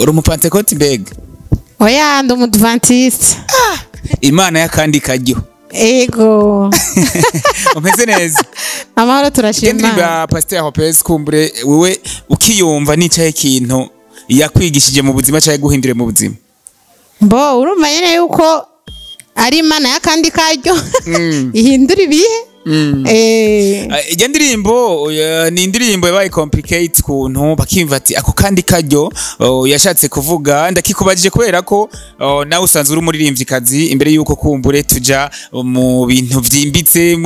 uri umupantekote mbega? Oya ndi umudventiste. Imana yakandi kajyo. Ego. Umeze neza? Amahoro turashima. Ndiba Pasteur Hopez kumbure wewe ukiyumva nicaye kintu yakwigishije mu buzima cyaye guhindure mu buzima. Mbo urumva nyene yuko ari Imana yakandi kajyo. Ihindura ibihe. Ijya ndirimbo ni indirimbo yabaye complicate kuntu bakimva ati ako kandi kajyo yashatse kuvuga ndakikubajije kubera ko nawe usanzwe uri umuririmvyikazi imbere yuko kumbure tuja mu bintu vyimbitse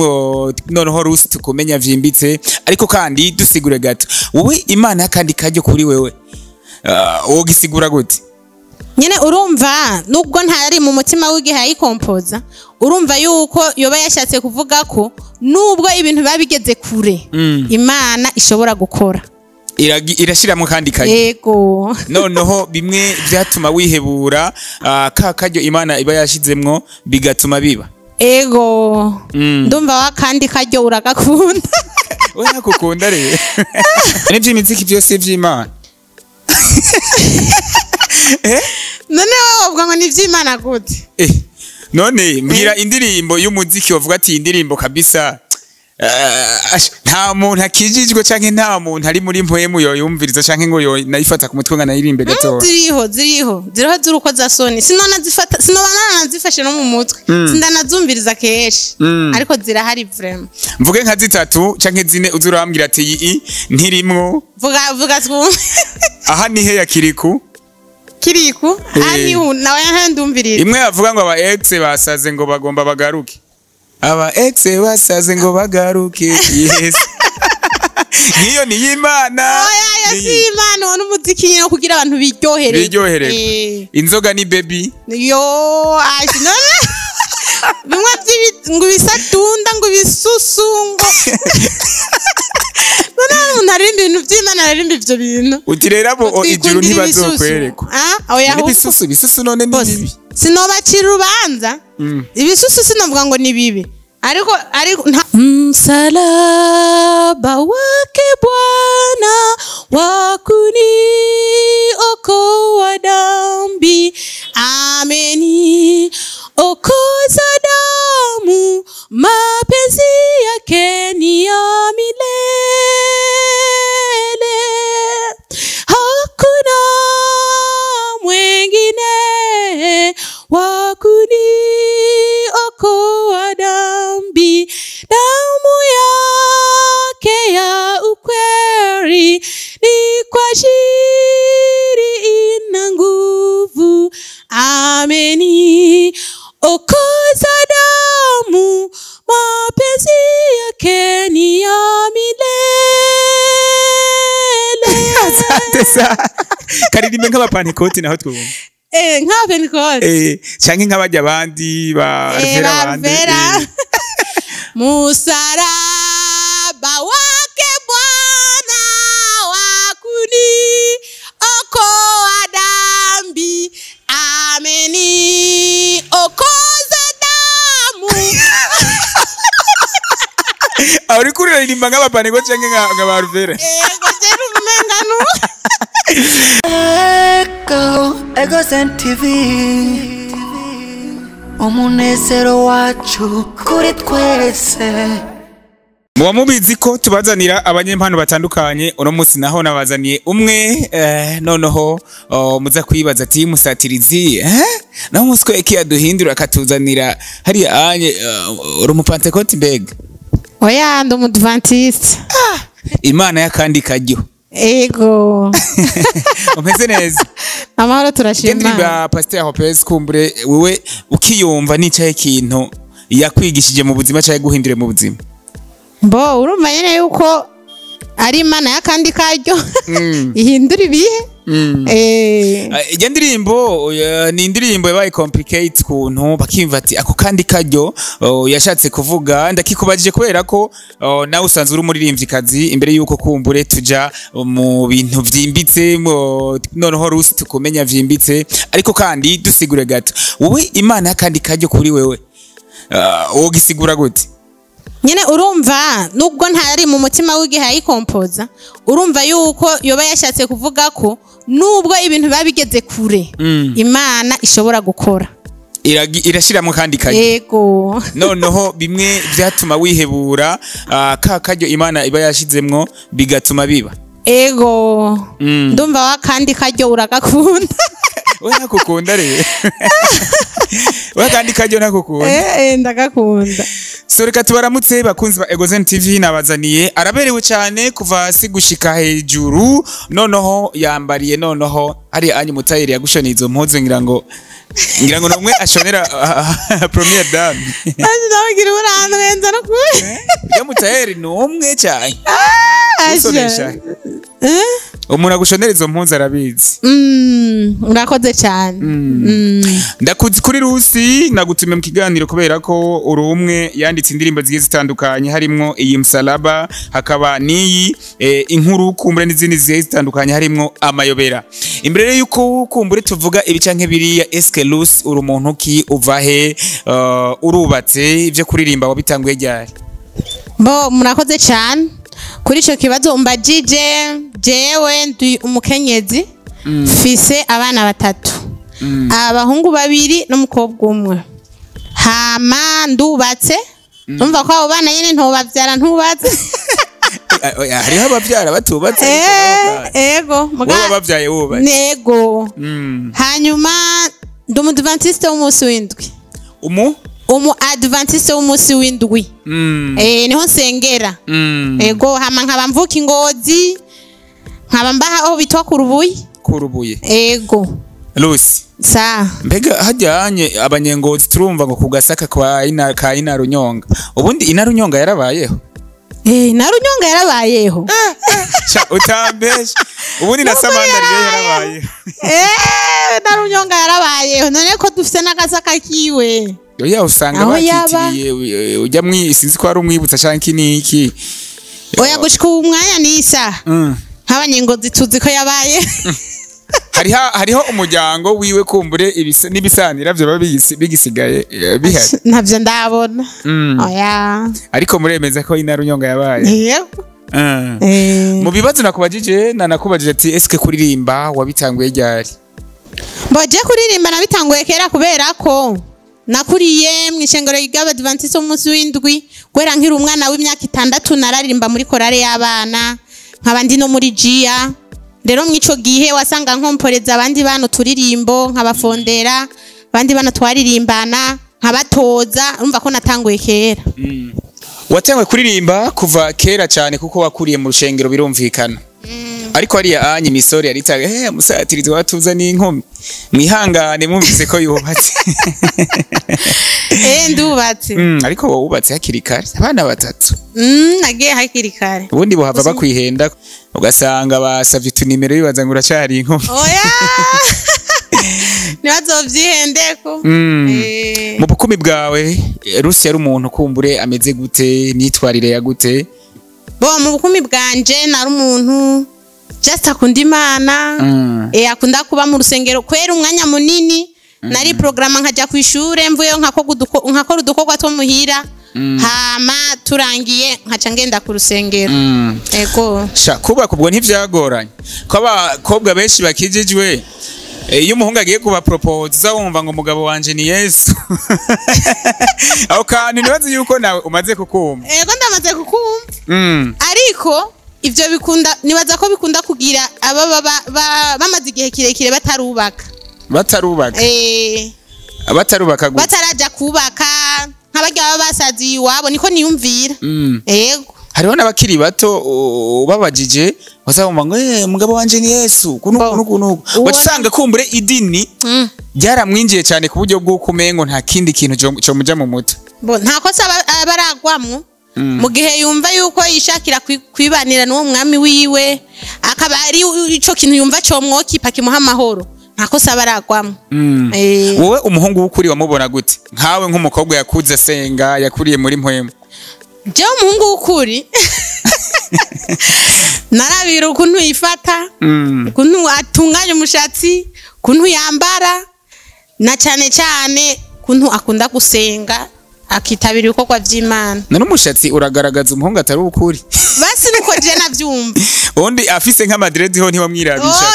noneho rusi tukumenya vyimbitse ariko kandi dusigure gato wowe Imana yakandi kajyo kuri wewe wogisigura gute? Nyene urumva nubwo ntari mu mutima w'igihe ayikompoza urumva yuko yoba yashatse kuvuga ko nubwo ibintu babigeze kure Imana ishobora gukora irashiramo kandi kajyo. Yego. Noneho bimwe byatuma wihebura kajyo Imana iba yashizemwo bigatuma biba. Ego. Ndumva wa kandi kajyo uragakunda. We nakukunda rero. N'ibyo imiziki byose by'Imana. None wowe ngo ni vy'Imana gute? None mbwira indirimbo y'umuziki wavuga ati indirimbo kabisa nta muntu akijijwe canke nta muntu ari muri mpwemu yoyumviriza canke ngo nayifata ku mutwe nganayirimbe gato. Ziriho zuruko za soni sinona zifata sinobana nazifashe no mu mutwe sindanazumviriza keshi ariko zirahari vraiment. Mvuge nka zitatu canke zine uzurambwira ati iyi ntirimwo. Vuga twumve. Aha ni he yakiriku? Kiriku ani nawe ndumvirira. Imwe yavuga ngo aba ex basaze ngo bagomba bagaruke. Aba ex basaze ngo bagaruke. Yes. Ngiyo ni Imana. Oya si Imana wano muziki nyine kugira abantu biryohere. Inzoga ni baby. Yo ashi none. Bimwe ngo bisatunda ngo bisusungo. Narimba ibintu vy'Imana narimba ivyo bintu. Utirera bo ijuru ntibazokwereka. Oya bisusu none ni bibi. Sinobacira urubanza. Ibisusu sinavuga ngo ni bibi. Ariko msalaba wake Bwana wakuniokoa dhambi. Ameni okoza damu mapenzi yake ni ya milele. Hakuna mwengine wakuniokoa dhambi. Damu yake ya ukweli ni kwa ajili ina nguvu. Ameni okoza damu mapenzi yake ni ya milele. Asante sana. Karirimbe nk'abapantekote naho twumva. Nk'abapantekote. Canke nk'abajya abandi ba Alvera. Musaraba wake Bwana wakuniokoa dhambi. Ameni okoza damu. Uri kuririmba nk'abapantekote canke nk'aba Alvera. Ego jeru umengano. Ego Zen TV umunezero wacu kuri twese. Muba mubizi ko tubazanira abanyempano batandukanye uno munsi naho nabazaniye umwe noneho muza kwibaza ati musatirizi naho muswe iki yaduhindura akatuzanira hari anye uri umupantekote mbega? Oya ndi umudventiste. Imana yakandi kajyo. Ego. Umeze neza? Amahoro turashima. Ndiba Pasteur Hopez kumbure wewe ukiyumva nicaye kintu yakwigishije mu buzima cyaye guhindure mu buzima. Mbo urumva nyene yuko ari Imana yakandi kajyo. Ihindura ibihe. Ijya ndirimbo ni indirimbo yabaye complicate kuntu bakimva ati ako kandi kajyo yashatse kuvuga ndakikubajije kubera ko nawe usanzwe uri umuririmvyikazi imbere yuko kumbure tuja mu bintu vyimbitse noneho rusi tukumenya vyimbitse ariko kandi dusigure gato wowe Imana yakandi kajyo kuri wewe wogisigura gute? Nyene urumva nubwo ntari mu mutima w'igihe ayikompoza urumva yuko yoba yashatse kuvuga ko nubwo ibintu biba bigeze kure Imana ishobora gukora irashiramo kandi kayo yego noneho bimwe byatuma wihebura ka karyo Imana iba yashizemwo bigatuma biba ego ndumva wa kandi karyo uragakunda we nakukunda rero we kandi karyo nakukunda ndagakunda so reka tubaramutse bakunzi ba Egozen TV nabazaniye araberewe cyane kuva hasi gushika hejuru noneho yambariye noneho ari anyu mutayeri yagushoniye izo mpuzu ngira ngo namwe ashonera premier dame ndabagira urantwenza no kuri ya mutayeri numwe cyane usonesha umuntu agushonera izo mpuzu arabizi urakoze cyane ndakuzi kuri Rusi nagutume mu kiganiro kubera ko uri umwe yanditse indirimbo zigiye zitandukanye harimo iyi Msalaba hakaba niyi inkuru kumbure n'izindi zigiye zitandukanye harimo amayobera imbere yuko kumbure tuvuga ibicanke biriya eske Rusi uri umuntu ki uvahe urubatse ivyo kuririmba wabitanguye ryari bo murakoze cyane kuri ico kibazo umbajije jewe ndi umukenyezi fise abana batatu abahungu babiri n'umukobwa umwe hama ndubatse umva ko abo bana nyene ntobavyara ntubatse hariho abavyara batubatse ego muga bavyaye wubatse nego hanyuma ndi umudventiste w'umunsi w'indwi umu adventiste w'umunsi w'indwi niho nsengera ego hama nkaba mvuka Ingozi nkaba mbaha aho bitwa kurubuye ego Rusi sa mbega hajyanye abanyengozi turumva ngo kugasaka kwa ina Runyonga ubundi ina Runyonga yarabayeho ina Runyonga yarabayeho utambeshe ubundi na Samandari yarabayeho na Runyonga yarabayeho none ko dufite n'agasaka kiwe oya usanga bakitiriye ujya sinzi ko ari umwibutsa canke niki oya gushika umwanya nisa nk'abanyengozi tuzi ko yabaye hariho umuryango wiwe kumbure n'ibisanira byo bigisigaye bihari ntavyo ndabona oya ariko muremeza ko ina Runyonga yabaye yego mu bibazo nakubajije ati eske kuririmba wabitanguye ryari mboje kuririmba nabitanguye kera kubera ko nakuriye mw'ishengero ry'Abadventiste umunsi w'indwi gwera nkiri umwana w'imyaka 6 nararirimba muri korale y'abana nkabandi no muri Jia rero mwico gihe wasanga nkomporeza abandi bana turirimbo nkabafondera abandi bana twaririmbana nkabatoza urumva ko natanguye kera watanguye kuririmba kuva kera cyane kuko wakuriye mu rushengero birumvikana ariko hariya anyi misori yaritaga musatirizi watuzaniye inkumi mwihangane mumvise ko yubatse ndubatse ariko wowe wubatse hakiri kare abana batatu nagiye hakiri kare ubundi bohava bakwihenda ugasanga basavye utunimero bibaza ngo uracari inkumi oya ntibazovyihendeko mu bukumi bwawe Rusi yari umuntu kumbure ameze gute nitwarire ya gute bo mu bukumi bwanje nari umuntu just akunda Imana akunda kuba mu rusengero kwera umwanya munini nari programa nkajya ku ishure mvuyeyo nkakora udukorwa two muhira hama turangiye nkaca ngenda ku rusengero ego kuba kubwo ntivyagoranye ko abakobwa benshi bakijijwe iyo umuhungu agiye kuba propose wumva ngo umugabo wanje ni Yesu aho kandi nibaze yuko nawe umaze kukumva ego ndamaze kukumva ariko ivyo bikunda nibaza ko bikunda kugira bamaze igihe kirekire batarubaka bataraja kubaka nk'abarya baba basaziye iwabo niko niyumvira ego hariho n'abakiri bato babajije bazabumva ngo umugabo wanje ni Yesu kunukunuku wasanga kumbure idini byaramwinjiye cyane ku buryo bw'uko umengo nta kindi kintu cyo muja mu mutwe nta kosa abaragwamwo mu gihe yumva yuko yishakira kwibanira n'uwo mwami wiwe akaba ari ico kintu yumva cyo mwokipa kimuha amahoro nta kosa abaragwamwo wowe umuhungu w'ukuri wamubona gute nkawe nk'umukobwa yakuze asenga yakuriye muri mpwemu jewe umuhungu w'ukuri narabira ukuntu yifata ukuntu atunganya umushatsi ukuntu yambara na cyane cyane ukuntu akunda gusenga akitabira ibikorwa by'Imana n'umushatsi uragaragaza umuhungu atari ukuri basi nuko je navyumva undi afise nk'amadredi ho ntiwamwirabisha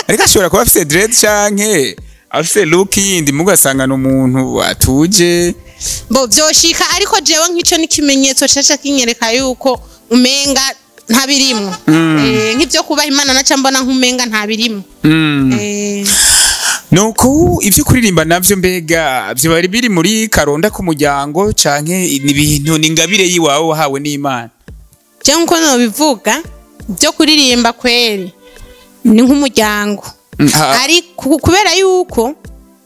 ariko ashobora kuba afise dread canke afise look yindi mugasanga n'umuntu atuje bo vyoshika ariko jewe nk'ico n'ikimenyetso caca kinyereka yuko umenga ntabirimwo nk'ivyo kubaha Imana naca mbona nk'umenga ntabirimwo nuko ivyo kuririmba navyo mbega vyo bari biri muri karonda ku muryango canke n'ibintu n'ingabire yiwawe wahawe n'Imana je nko no bivuga byo kuririmba kweri ni nk'umuryango ari kubera yuko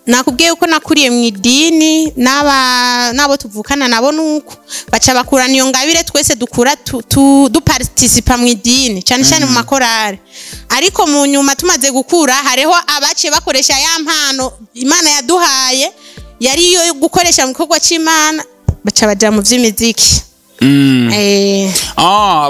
nakubwiye uko nakuriye mu idini nabo tuvukana nabo nuko baca bakurana iyo ngabire twese dukura duparticipa mu idini cyane cyane mu makorari ariko mu nyuma tumaze gukura hariho abace bakoresha ya mpano Imana yaduhaye yari yo gukoresha mu gikorwa c'Imana baca baja mu vy'imiziki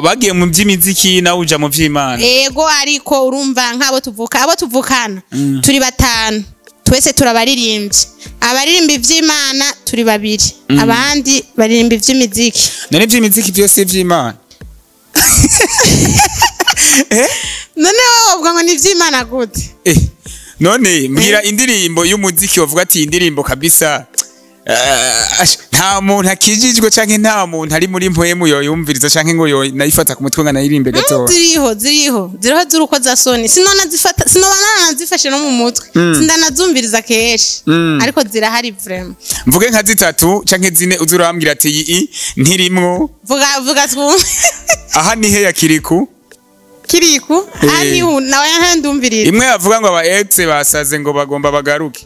bagiye mu by'imiziki nawe uja mu vy'Imana yego ariko urumva nk'abo tuvukana turi batanu twese turabaririmbye abaririmba ivy'Imana turi babiri abandi baririmba ivy'imiziki none ivy'imiziki byose ivy'Imana none wowe ngo ni ivy'Imana gute none mbwira indirimbo y'umuziki wavuga ati indirimbo kabisa nta muntu akijijwe canke nta muntu ari muri mpwemu yoyumviriza canke ngo nayifata ku mutwe nganayirimbe gato ziriho zuruko za soni sinona nazifashe no mu mutwe sindanazumviriza keshi ariko zirahari vraiment mvuge nka zitatu canke zine uzurambwira ati iyi ntirimwo vuga twumve aha ni he yakiriku ari nawe ndumviriza imwe yavuga ngo aba ex basaze ngo bagomba bagaruke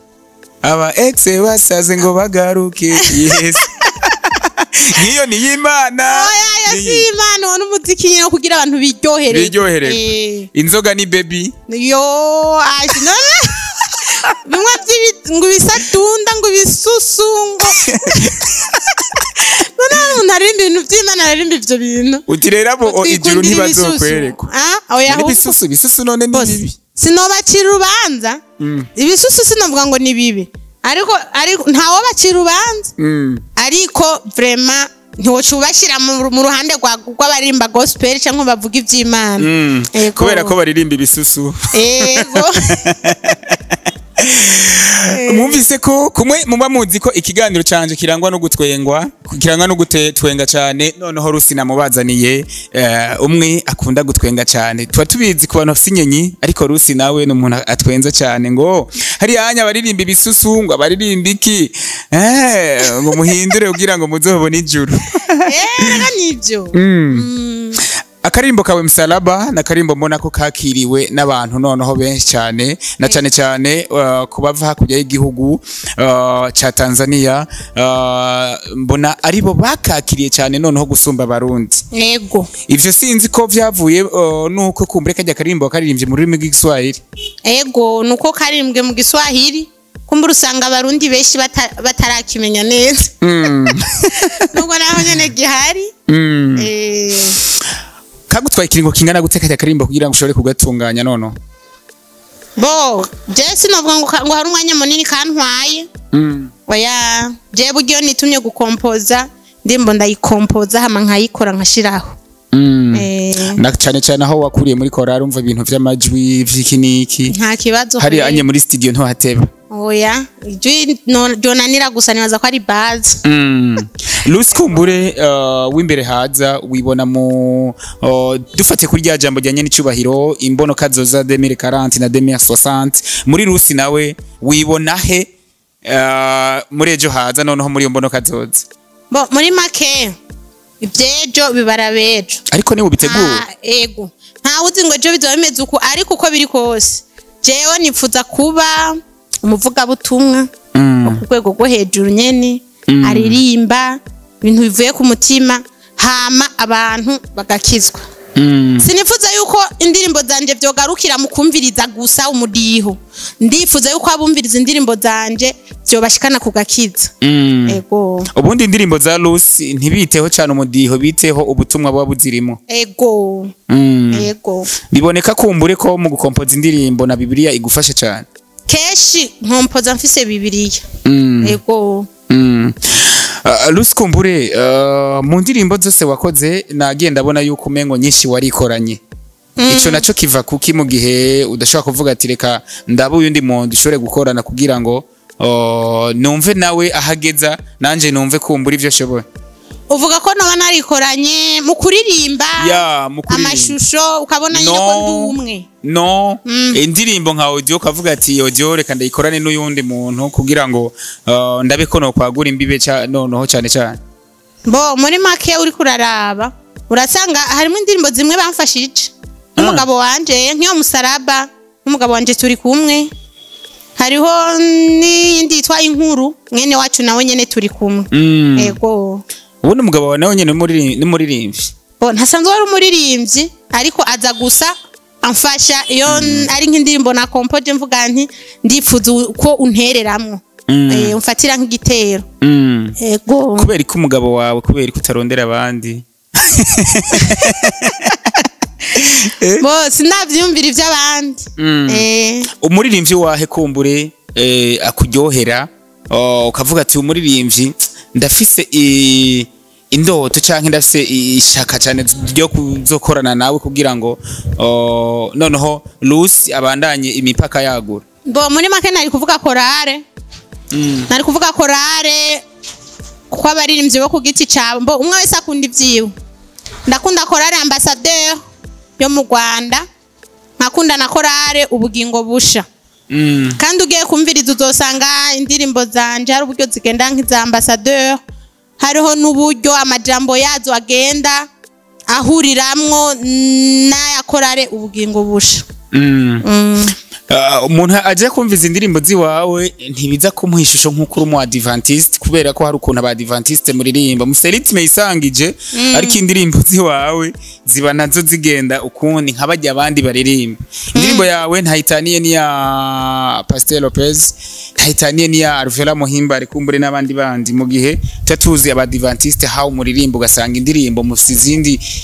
aba ex basaze ngo bagaruke yes niyo ni y'Imana oya si Imana wona umuziki nyine kugira abantu biryohere inzoga ni baby yo aje none bimwe ngo bisatunda ngo bisusungo none narimba ibintu by'Imana narimba ivyo bintu utirera bo ijuru ntibazokwerekwa oya bisusu none ni bibi sinobacira urubanza ibisusu sinovuga ngo ni bibi ariko ntawo bacira urubanza ariko vraiment ntiwocubashira mu ruhande rw'abarimba gospel cyangwa bavuga ivy'Imana kubera ko baririmba ibisusu yego mwumvise ko kumwe muba muzi ko ikiganiro canje kirangwa no gutwenga cyane noneho Rusina mubazaniye umwe akunda gutwenga cyane tuba tubizi ku bantu bafite inyenyi ariko Rusi nawe n'umuntu atwenza cyane ngo hari anya baririmba ibisusu ngo baririmba iki ngo muhindure kugira ngo muzobone ijuru nibyo akarimbo kawe Msalaba na karimbo mbona ko kakiriwe n'abantu noneho benshi cyane na cyane cyane kubava hakurya y'igihugu ca Tanzania mbona aribo bakakiriye cyane noneho gusumba abarundi yego ivyo sinzi ko vyavuye nuko kumbure kajya karimbo karirimbye mu rurimi rw'Igiswahili yego nuko karimbwe mu Giswahili kumbura usanga abarundi benshi batarakimenya neza nubwo naho nyene gihari kagutwaye ikiringo kingana guteka karimbo kugira ngo ushobore kugatunganya nono bo je novuga ngo hari umwanya munini kantwaye oya je buryo nitumye gukompoza ndimbo ndayikompoza hama nkayikora nkashiraho na cyane cyane aho wakuriye muri korari umva ibintu vy'amajwi vy'ikiniki nta kibazo hari anye muri studio nto hateba oya jonanira gusa nibaza ko ari base Lucy Kumbure w'imbere haza wibona mu dufate kuri rya jambo ryanye n'icubahiro imbono kazoza 2040 na 2060 muri Lucy nawe wibona he muri ejo haza noneho muri mbono kazoza bo muri make ibyejo bibarabejo ariko ni ubitegura ego nta uzi ngo ejo bizoba bimeze uko ariko uko biri kose jewe nifuza kuba umuvuga butumwa ku rwego rwo hejuru nyene aririmba ibintu bivuye ku mutima hama abantu bagakizwa sinifuza yuko indirimbo zanje byogarukira mu kumviriza gusa umudiho ndifuza yuko abumviriza indirimbo zanje byo bashikana kugakiza ego ubundi indirimbo za Lucy ntibiteho cyane umudiho biteho ubutumwa bwa buzirimo ego ego biboneka kumbure ko mu gukompoza indirimbo na Biblia igufasha cyane keshi nkompoza mfise Biblia ego Lucy Kumbure mu ndirimbo zose wakoze nagenda abona yuko umengo nyinshi warikoranye ico naco kiva kuki mu gihe udashobora kuvuga ati reka ndaba uyundi muntu ushobore gukorana kugira ngo numve nawe ahageza nanje numve kumbura ivyo shoboye. uvuga ko noba narikoranye mu kuririmba amashusho ukabona nyine ko ndumwe no indirimbo nka audio kavuga ati audio reka ndayikorane n'uyundi muntu kugira ngo ndabe ko no kwagura imbibe noneho cyane cyane. Bo muri make uri kuraraba urasanga harimo indirimbo zimwe bamfashije n'umugabo wanje nk'iyo musaraba n'umugabo wanje turi kumwe, hariho n'indi yitwa inkuru mwene wacu nawe nyene turi kumwe. Yego ubundi umugabo wawe nawe nyene ni muririmbyi? Bo ntasanzwe ari umuririmbyi ariko aza gusa amfasha iyo ari nk'indirimbo na compoje mvuga nti ndifuza ko untereramwo umfatira nk'igitero. Yego kubera ko umugabo wawe kubera ko utarondera abandi bo sinavyumvira ivy'abandi. Umuririmbyi wahe kumbure akuryohera ukavuga ati umuririmbyi ndafise indoto canke ndafise ishaka cyane ryo kuzokorana nawe kugira ngo noneho Lucy abandanye imipaka yagura? Bo muri make nari kuvuga korale. Nari kuvuga korale kuko abaririmbyi bo ku giti cyabo mbo umwe wese akunda ivyiwe. Ndakunda korale ambassadeur yo mu Rwanda, nkakunda na korale ubugingo busha. Kandi ugiye kumviriza uzosanga indirimbo zanje hari uburyo zigenda nk'iza ambassadeur, hariho n'uburyo amajambo yazo agenda ahuriramwo n'aya korale ubugingo busha. Umuntu aje kumviza indirimbo ziwawe ntibiza kumuha ishusho nk'uko uri Adventiste kubera ko hari ukuntu aba Adventiste muririmba museritime yisangije, ariko indirimbo ziwawe ziba nazo zigenda ukundi nk'abajya abandi baririmba. Indirimbo yawe ntayitaniye ni ya Pastor Lopez, ntayitaniye ni ya Alvera Muhimba ari kumbure n'abandi bandi, mu gihe tatuzi aba Adventiste how muririmba ugasanga indirimbo mufite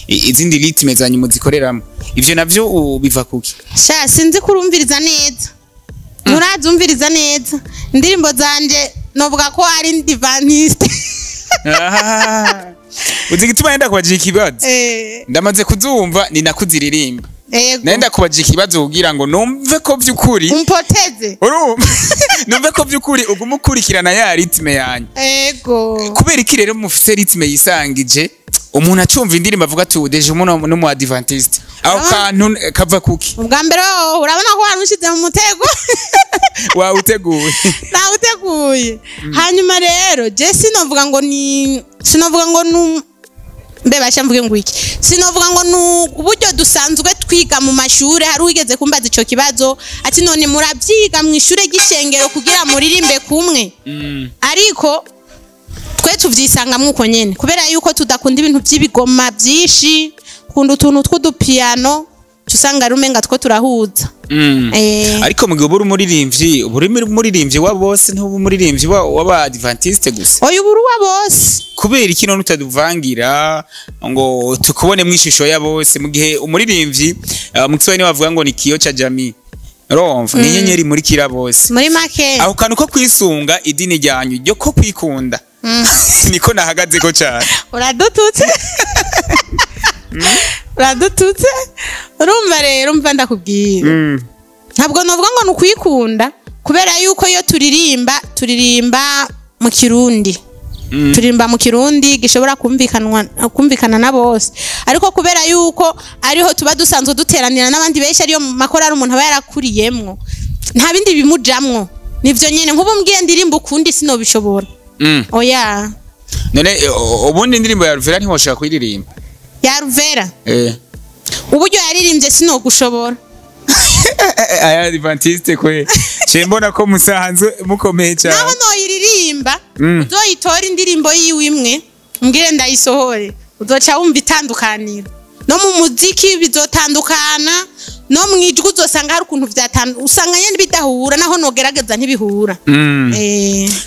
izindi ritme zanyu muzikoreramo. Ivyo navyo biva kuki? Sha sinzi kurumviriza neza. Murazumviriza neza. Indirimbo zanje novuga ko ari Adventiste. Uzi gituma nenda kubaje ikibazo? Ndamaze kuzumva ni nakuziririmba. Nenda kubaje ikibazo kugira ngo numve ko vyukuri umpoteze. Numve ko vyukuri ugumukurikirana ya ritme yanyu. Ego. Kubera iki rero mufite ritme yisangije umuntu acumva indirimbo avuga ati udeje umuntu no mu Adventiste aho kantu kava kuki? Ubwa mbere urabona ko warushize mu mutego wa uteguye na uteguye. Hanyuma rero je sinovuga ngo mbebasha mvuge ngo iki, sinovuga ngo uburyo dusanzwe twiga mu mashure. Hari wigeze kumbaza ico kibazo ati none muravyiga mu ishure gishengero kugira muririmbe kumwe? Ariko twe tuvyisangamwe uko nyene kubera yuko tudakunda ibintu by'ibigoma byinshi, kunda utuntu tw'udupiano usanga rumenga two turahuza. Ariko mu gihe uburi umuririmbyi wa bose ntubu umuririmbyi w'aba Adventiste gusa? Oya uburi wa bose. Kubera iki none utaduvangira ngo tukubone mu ishusho ya bose, mu gihe umuririmbyi mu Kiswahili bavuga ngo ni kiyo cha jamii, urumva ni inyenyeri muri kira bose. Muri make aho kantu ko kwisunga idini ryanyu ryo ko kwikunda niko nahagaze ko cyane. Uradututse uradututse. Urumva rero mva ndakubwira ntabwo novuga ngo nukwikunda kubera yuko iyo turirimba mu Kirundi. Turirimba mu Kirundi gishobora kumvikana na bose, ariko kubera yuko ariho tuba dusanzwe duteranira n'abandi benshi ariyo makorari umuntu aba yarakuriyemwo nta bindi bimujamwo, nivyo nyene nk'ubu mbwiye ndirimba ukundi sinobishobora. Oya none ubundi indirimbo ya Alvera ntiwoshaka kuyiririmba? Ya Alvera uburyo yaririmbye sinogushobora. Aya Adventiste kwe mbona ko musanzwe mukomeye cyane. Naho noyiririmba uzoyitora indirimbo yiwe imwe mbwire ndayisohore uzoca wumva itandukanira. No mu muziki bizotandukana, no mwijwi uzosanga hari ukuntu vyatandukana, usanga nyene bidahura naho nogerageza ntibihura.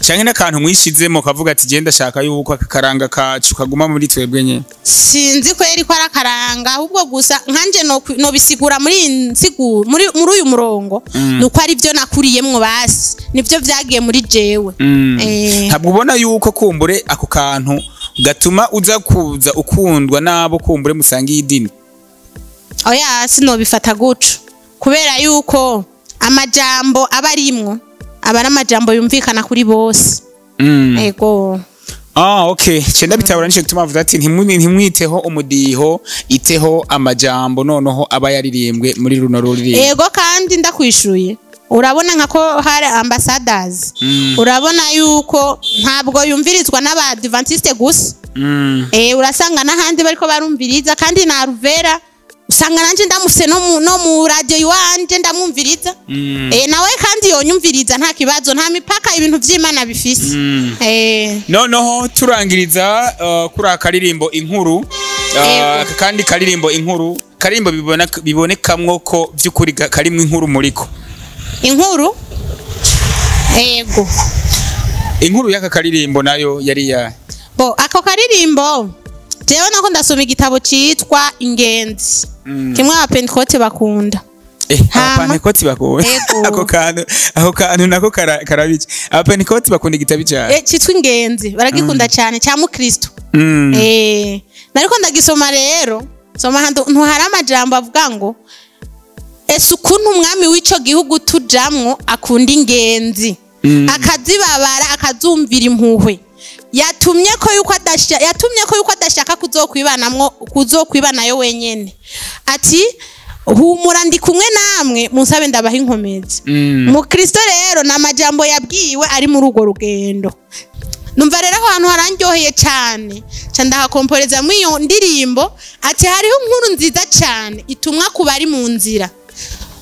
Canke n'akantu mwishizemo kavuga ati genda shaka yuko akaranga kacu kaguma muri twebwe nyene? Sinzi ko yari ko arakaranga ahubwo gusa nkanje no bisigura muri uyu murongo nuko ari byo nakuriyemwo basi nivyo vyagiye muri jewe. Ntabwo ubona yuko kumbure ako kantu gatuma uza kuza ukundwa nabo kumbure musangiye idini? oya sinobifata guco kubera yuko amajambo aba arimwo aba ari amajambo yumvikana kuri bose. Ego. Okay, cenda bitabura nico gituma avuga ati ntimwiteho umudiho iteho amajambo noneho aba yaririmbwe muri runo ruririmbo. Ego kandi ndakwishuye urabona nkako hari ambassadors urabona yuko ntabwo yumvirizwa n'abadventiste gusa urasanga n'ahandi bariko barumviriza kandi na Ruvera usanga nanje ndamuse no mu radio iwanje ndamumviriza nawe kandi yonyumviriza nta kibazo nta mipaka ibintu vy'Imana bifise. Noneho turangiriza kuri akaririmbo inkuru kandi karirimbo inkuru bibonekamwo ko vy'ukuri karimwe inkuru muriko inkuru. Ego inkuru y'aka karirimbo nayo yari ya ako karirimbo jewe nako ndasoma igitabo citwa Ingenzi kimwe abapentekote bakunda. Abapentekote bakunda ako kantu nako karabice abapentekote bakunda igitabo cyane citwa Ingenzi baragikunda cyane cya mukristo. Nariko ndagisoma rero soma hando ntuhari amajambo avuga ngo ese ukuntu umwami w'ico gihugu tujamwo akunda ingenzi akazibabara akazumvira impuhwe yatumye ko yuko adashaka kuzokwibanayo wenyene ati humura ndi kumwe namwe musabe ndabaha inkomezi. Mu Kristo rero na majambo yabwiwe ari muri ugo rugendo numva rero ahantu harandyoheye cyane ndahakomporeza mu iyo ndirimbo ati hariho inkuru nziza cyane itumwa ku bari mu nzira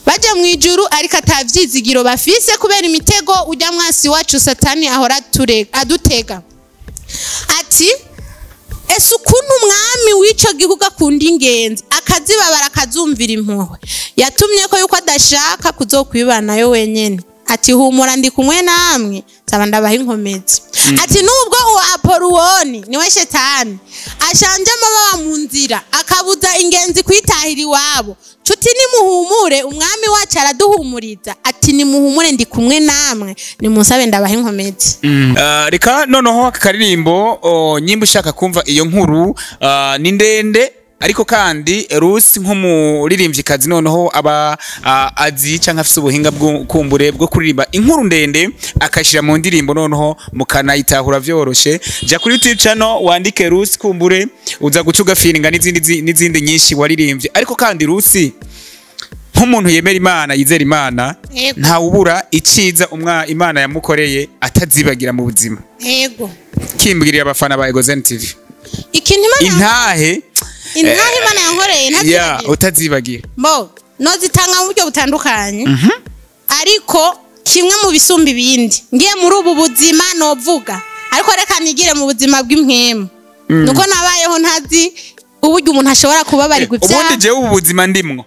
baje mu ijuru ariko atavyizigiro bafise kubera imitego ujya mwasi wacu satani ahora adutega. Ati ese ukuntu umwami w'ico gihugu akunda ingenzi akazibabara akazumvira impuhwe yatumye ko yuko adashaka kuzokwibanayo wenyene ati humura ndi kumwe namwe nsaba ndabaha inkomezi. Ati nubwo uwo Apoloni niwe shetani ashanje amababa mu nzira akabuza ingenzi kwitahira iwabo cuti nimuhumure umwami wacu araduhumuriza ati nimuhumure ndi kumwe namwe nimusabe ndabaha inkomezi. Reka noneho aka karirimbo nyimba ushaka kumva iyo nkuru ni ndende ariko kandi Rusi nk'umuririmvyikazi noneho aba azi canke afise ubuhinga bw'ukumbure bwo kuririmba inkuru ndende akashira mu ndirimbo noneho mukanayitahura vyoroshe. Ja kuri YouTube channel wandike Rusi kumbure uza gucuga feelinga n'izindi nyinshi waririmbye ariko kandi Rusi nk'umuntu yemera Imana yizera Imana nta ubura iciza Imana yamukoreye atazibagira mu buzima. Yego kimbwirira abafana ba Egozen TV ikintu intahe Imana yankoreye ntazibagira utazibagira nozitanga mu buryo butandukanye ariko kimwe mu bisumba ibindi ngiye muri ubu buzima novuga ariko reka nigire mu buzima bw'impwemu nuko nabayeho ntazi uburyo umuntu ashobora kubabarirwa ibyaha. Ubundi je ubu buzima ndimwo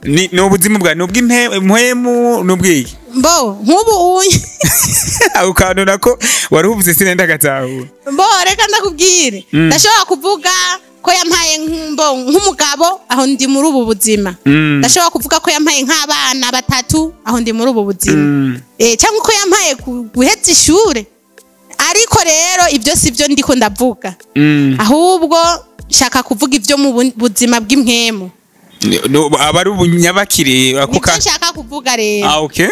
ni ubuzima bwa nubw'impwemu nubwiki nk'ubu unye ako kantu nako waruvuze sinenda gatahura reka ndakubwire ndashobora kuvuga ko yampaye nk'umugabo aho ndi muri ubu buzima ndashobora kuvuga ko yampaye nk'abana 3 aho ndi muri ubu buzima cyangwa ko yampaye guheza ishure ariko rero ibyo sivyo ndiko ndavuga ahubwo shaka kuvuga ibyo mu buzima bw'impwemu abari ubunyabakire akuka nshaka kuvuga rero okay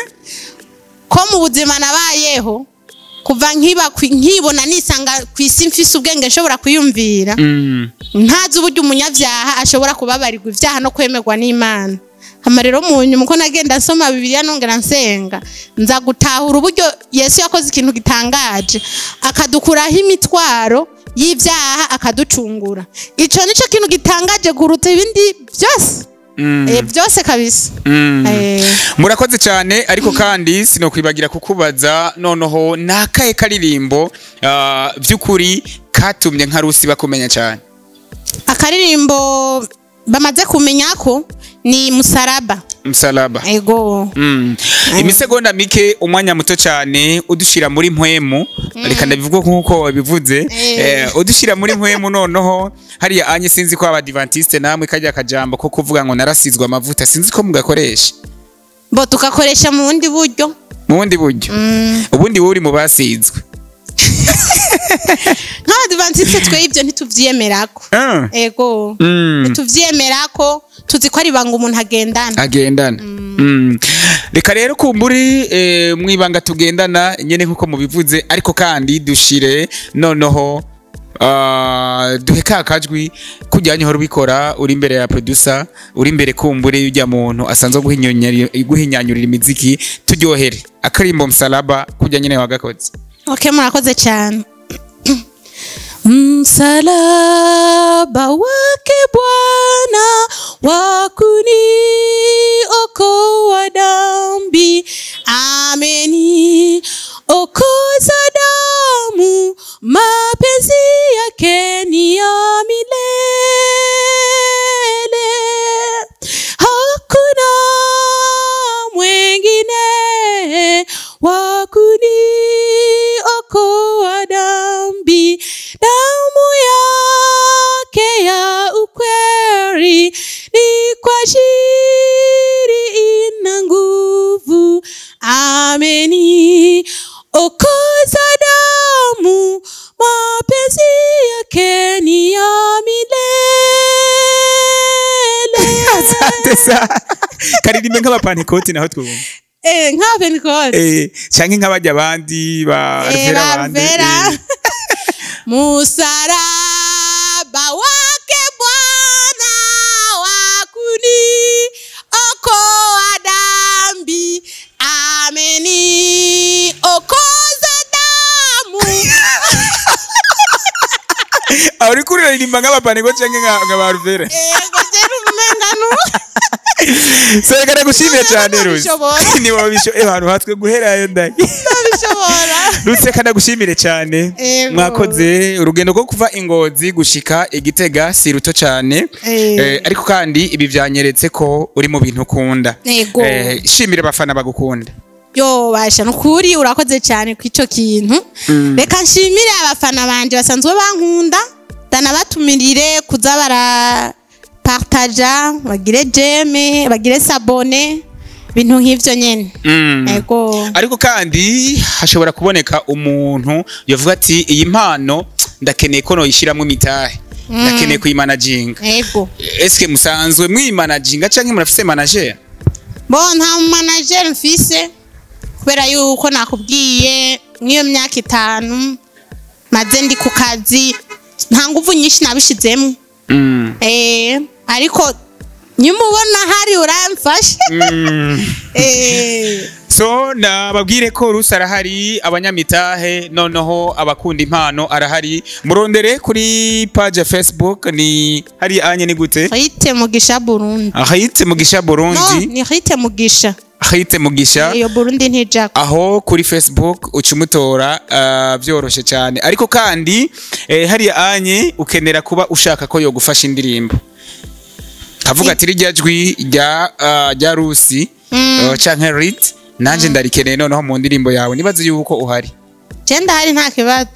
ko mu buzima nabayeho kuva nkibona nisanga kwisi mfise ubwenge nshobora kuyumvira ntazi uburyo umunyavyaha ashobora kubabarirwa ivyaha no kwemerwa n'Imana. Hama rero munyu muko nagenda nsoma Bibiliya nongera nsenga nza gutahura uburyo Yesu yakoze ikintu gitangaje akadukuraho imitwaro y'ivyaha akaducungura. Ico nico kintu gitangaje kuruta ibindi byose byose kabisa. Murakoze cyane ariko kandi sinokwibagira kukubaza noneho nakaye karirimbo byukuri katumye nka Rusi bakumenya cyane. Akaririmbo bamaze kumenya ko ni Musalaba. Ego. Imisegonda mike umwanya muto cyane udushira muri mpwemu reka ndabivuga nkuko wabivuze udushira muri mpwemu noneho hariya anye sinzi ko abadventiste namwe kajya kajambo ko kuvuga ngo narasizwe amavuta sinzi ko mugakoresha tukakoresha mu bundi buryo ubundi uri mu basizwe nk'abadivantiste twe ibyo ntituvyemerako ego ntituvyemerako tuzi ko ari banga umuntu agendana reka rero kumburi mwibanga tugendana nyene nkuko mubivuze ariko kandi dushire noneho duhe kakajwi kujyanye horo bikora uri imbere ya producer uri imbere kumbure y'ujya muntu asanzwe guhinyanyurira imiziki turyohere akarimbo msalaba kujya nyene wagakoze. Okay, murakoze cyane. Msalaba wake Bwana wakuniokoa dhambi, ameni okoza damu, mapenzi yake ni ya milele, hakuna mwengine wakuniokoa dhambi, damu yake ya ukweli ni kwa ajili ina nguvu, ameni okoza damu, mapenzi yake ni ya milele. Asante sana. Karirimbe nk'abapantekoti naho twumva. Nk'abapantekoti. Canke nk'abajya abandi ba Alvera abandi. Musaraba wake Bwana wakuniokoa dhambi, ameni okoza damu. Auri kuririmba nk'abapantekoti canke nk'aba Alvera. Gojera umengano. Seka gushimye cyane Rusi. Ni wabisho abantu hatwe guherayo ndaki. Nabishobora. Rusi kana gushimire cyane. Mwakoze urugendo rwo kuva Ingozi gushika Igitega si ruto cyane. Ariko kandi ibi byanyeretse ko uri mu bintu ukunda. Shimire abafana bagukunda. Yo basha nukuri urakoze cyane kw'ico kintu. Reka nshimire abafana banje basanzwe bankunda, danabatumirire kuza bara partager, bagire jeme, bagire sabone, bintu nk'ivyo nyene. Ego. Ariko kandi hashobora kuboneka umuntu yavuga ati iyi mpano ndakeneye ko noyishiramwe imitahe. Ndakeneye kuyimanaginga. Ego. Eske musanzwe mwimanaginga canke murafise manager? Bo nta manager mfise kubera yuko nakubwiye nk'iyo myaka 5 maze ndi ku kazi nta nguvu nyinshi nabishizemo. Ariko nyumubona hari uramfashe. So nababwire ko Rusi arahari, abanyamitahe noneho abakunda impano arahari. Murondere kuri page ya Facebook ni hari anye ni gute? Hite Mugisha Burundi. Hite Mugisha Burundi. No, ni Hite Mugisha. Hite Mugisha. Iyo Burundi ntijako. Aho kuri Facebook ucumutora byoroshe cyane. Ariko kandi hari anye ukenera kuba ushaka ko yo gufasha indirimbo. Kavuga ati rijya jwi rya Rusi canke Rit nanje ndarikeneye noneho mu ndirimbo yawe nibaze yuko uhari. Jenda hari nta kibazo.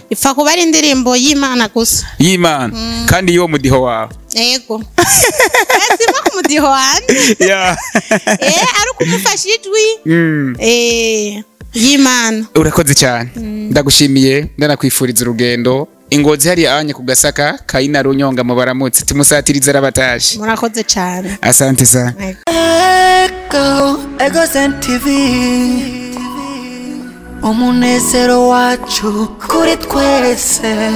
Ifa kuba ari indirimbo y'Imana gusa. Y'Imana kandi yo mudiho wawe. Yego. Sima ku mudiho wanje. Yeah. Ari kumufasha ijwi. Y'Imana. Urakoze cyane. Ndagushimiye ndanakwifuriza urugendo. Ingozi hari anye kugasaka Kaina Runyonga mubaramutse tumusatiriza rabataje. Murakoze cyane. Asante sana. Ego TV umunezero wacu kuri twese.